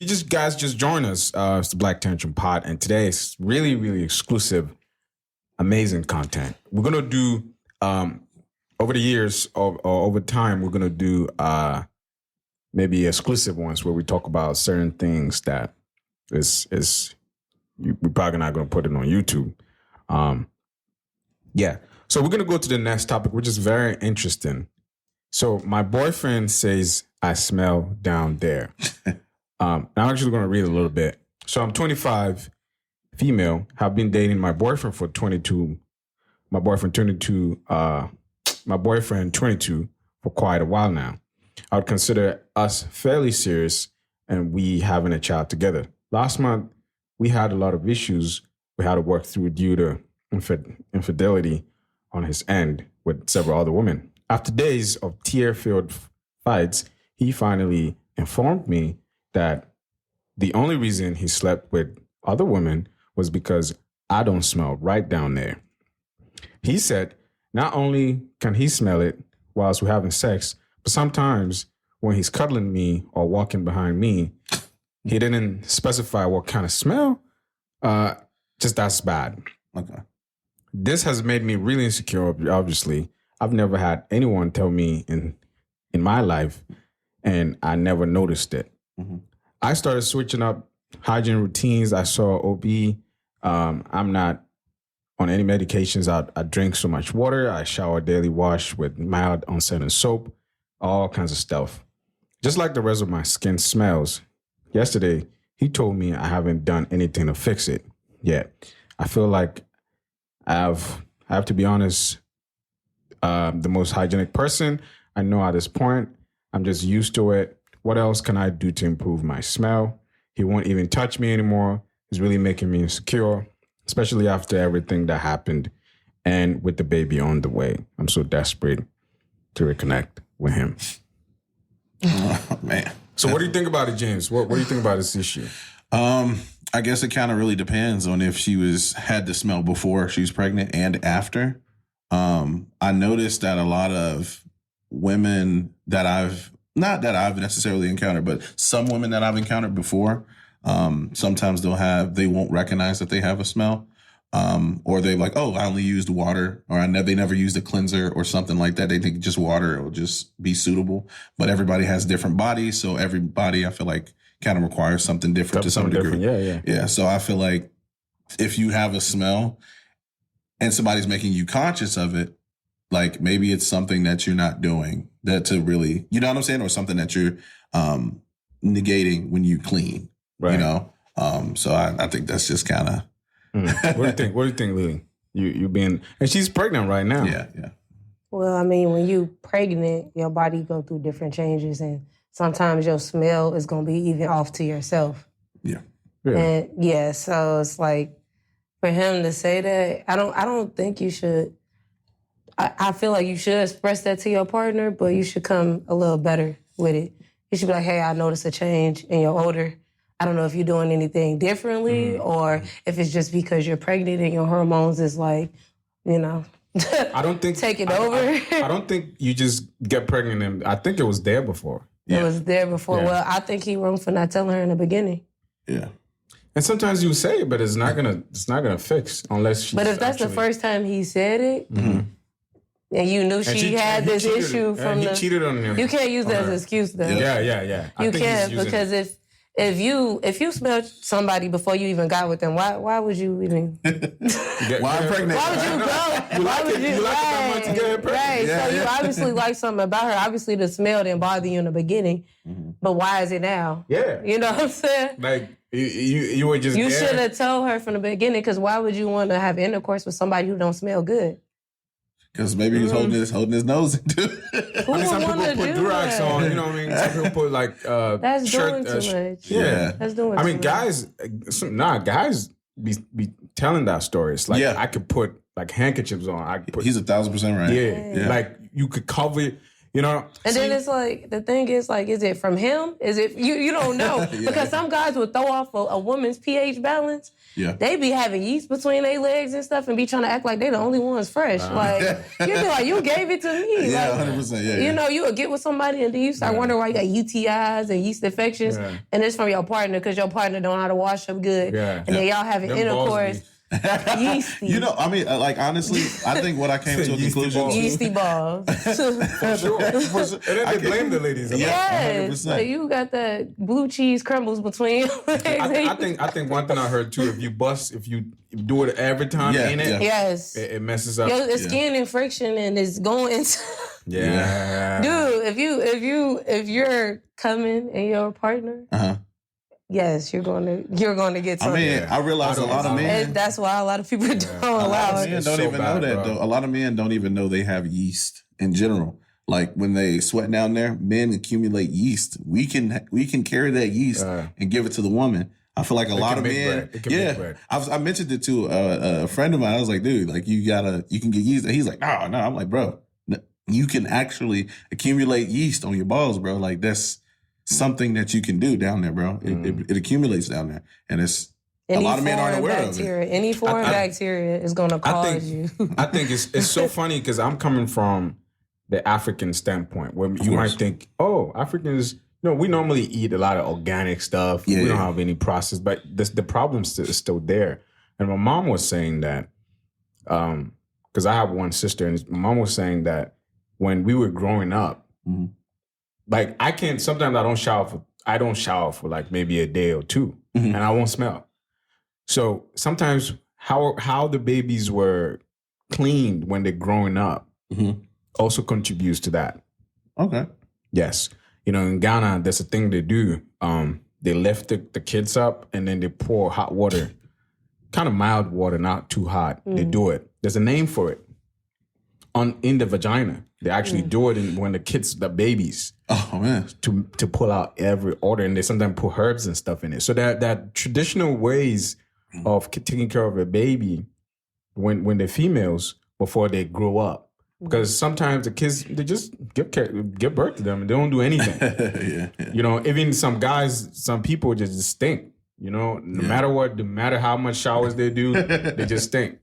You guys just join us. It's the Black Tantrum Pod, and today it's really, really exclusive, amazing content. We're gonna do over the years or over time. We're gonna do maybe exclusive ones where we talk about certain things that we're probably not gonna put it on YouTube. Yeah. So we're gonna go to the next topic, which is very interesting. So my boyfriend says I smell down there. I'm actually going to read a little bit. So I'm 25, female, have been dating my boyfriend for 22. My boyfriend 22 for quite a while now. I would consider us fairly serious and we having a child together. Last month, we had a lot of issues we had to work through due to infidelity on his end with several other women. After days of tear-filled fights, he finally informed me that the only reason he slept with other women was because I don't smell right down there. He said not only can he smell it whilst we're having sex, but sometimes when he's cuddling me or walking behind me, he didn't specify what kind of smell. Just that's bad. Okay. This has made me really insecure, obviously. I've never had anyone tell me in my life, and I never noticed it. Mm-hmm. I started switching up hygiene routines. I saw OB. I'm not on any medications. I drink so much water. I shower daily, wash with mild unscented soap, all kinds of stuff. Just like the rest of my skin smells. Yesterday, he told me I haven't done anything to fix it yet. I feel like I have to be honest, the most hygienic person I know at this point. I'm just used to it. What else can I do to improve my smell? He won't even touch me anymore. He's really making me insecure, especially after everything that happened and with the baby on the way. I'm so desperate to reconnect with him. Oh, man. So what do you think about it, James? What do you think about this issue? I guess it kind of really depends on if she had the smell before she was pregnant and after. I noticed that a lot of women that not that I've necessarily encountered, but some women that I've encountered before, sometimes they won't recognize that they have a smell. Or they're like, oh, I only used water, or they never used a cleanser or something like that. They think just water will just be suitable. But everybody has different bodies. So everybody, I feel like, kind of requires something different to some degree. Yeah. So I feel like if you have a smell and somebody's making you conscious of it, like maybe it's something that you're not doing that to really, you know what I'm saying? Or something that you're negating when you clean, right. You know? So I think that's just kind of. What do you think? What do you think, Lilly? You being, and she's pregnant right now. Yeah. Well, I mean, when you pregnant, your body go through different changes, and sometimes your smell is gonna be even off to yourself. Yeah. And so it's like for him to say that, I don't think you should. I feel like you should express that to your partner, but you should come a little better with it. You should be like, hey, I noticed a change in your odor. I don't know if you're doing anything differently or if it's just because you're pregnant and your hormones is like, I don't think taking over. I don't think you just get pregnant. And I think it was there before. Yeah. It was there before. Yeah. Well, I think he wrong for not telling her in the beginning. Yeah. And sometimes you say it, but it's not gonna fix unless she. But if that's the first time he said it, and you knew she had this issue from he cheated on him. You can't use that as an excuse, though. Yeah. You can't, because if you smelled somebody before you even got with them, why would you even? Why pregnant? Why would you go? Why would you like that much to get her pregnant? Right. Yeah. So you obviously like something about her. Obviously, the smell didn't bother you in the beginning, but why is it now? Yeah. You know what I'm saying? Like you were just. You should have told her from the beginning, because why would you want to have intercourse with somebody who don't smell good? Because maybe he was holding his nose into it. I mean, some people put durags on, you know what I mean? Some people put like that's shirt, doing too much. Yeah. That's doing too much. Guys be telling that story. It's like I could put like handkerchiefs on. He's 1,000% right. Yeah. Like you could cover You know? And then it's like, the thing is like, is it from him? Is it, you don't know. Because some guys would throw off a woman's pH balance. Yeah. They be having yeast between their legs and stuff and be trying to act like they the only ones fresh. Like, you'd be like, you gave it to me. Yeah, like, 100%. Yeah, you know, you would get with somebody and then you start wondering why you got UTIs and yeast infections. Yeah. And it's from your partner because your partner don't know how to wash them good. Yeah. And then y'all having Them balls intercourse. Yeasty. You know, I mean, like, honestly, I think what I came to a Yeasty conclusion. balls. Yeasty balls. For sure. And then they blame the ladies. Yeah. Yes. 100%. Like you got that blue cheese crumbles between your legs. I think one thing I heard too, if you do it every time in it, Yes. it messes up. It's skin infection and it's going into Yeah. Dude, if you're coming and your partner, yes, you're going to get I something. mean, I realize a lot of men. And that's why a lot of people don't A lot allow of it. men don't so even bad, know that, bro. though. A lot of men don't even know they have yeast in general. Like when they sweat down there, men accumulate yeast. We can carry that yeast and give it to the woman. I feel like a lot of men. Yeah, I mentioned it to a friend of mine. I was like, dude, like you can get yeast. And he's like, no. I'm like, bro, you can actually accumulate yeast on your balls, bro. Like that's something that you can do down there, bro. It accumulates down there, and it's a lot of men aren't aware of it. Any foreign bacteria is going to cause you. I think it's so funny because I'm coming from the African standpoint, where you might think, oh, Africans, we normally eat a lot of organic stuff. We don't have any processed, but the problem is still there. And my mom was saying that, because I have one sister, and my mom was saying that when we were growing up, like sometimes I don't shower for like maybe a day or two, and I won't smell. So sometimes how the babies were cleaned when they're growing up also contributes to that. Okay. Yes. In Ghana, there's a thing they do. They lift the kids up and then they pour hot water, kind of mild water, not too hot. They do it. There's a name for it. In the vagina. They actually do it when the babies. Oh man. To pull out every odor, and they sometimes put herbs and stuff in it. So that traditional ways of taking care of a baby when they're females before they grow up. Because sometimes the kids, they just give birth to them and they don't do anything. Even some people just stink. No matter what, no matter how much showers they do, they just stink.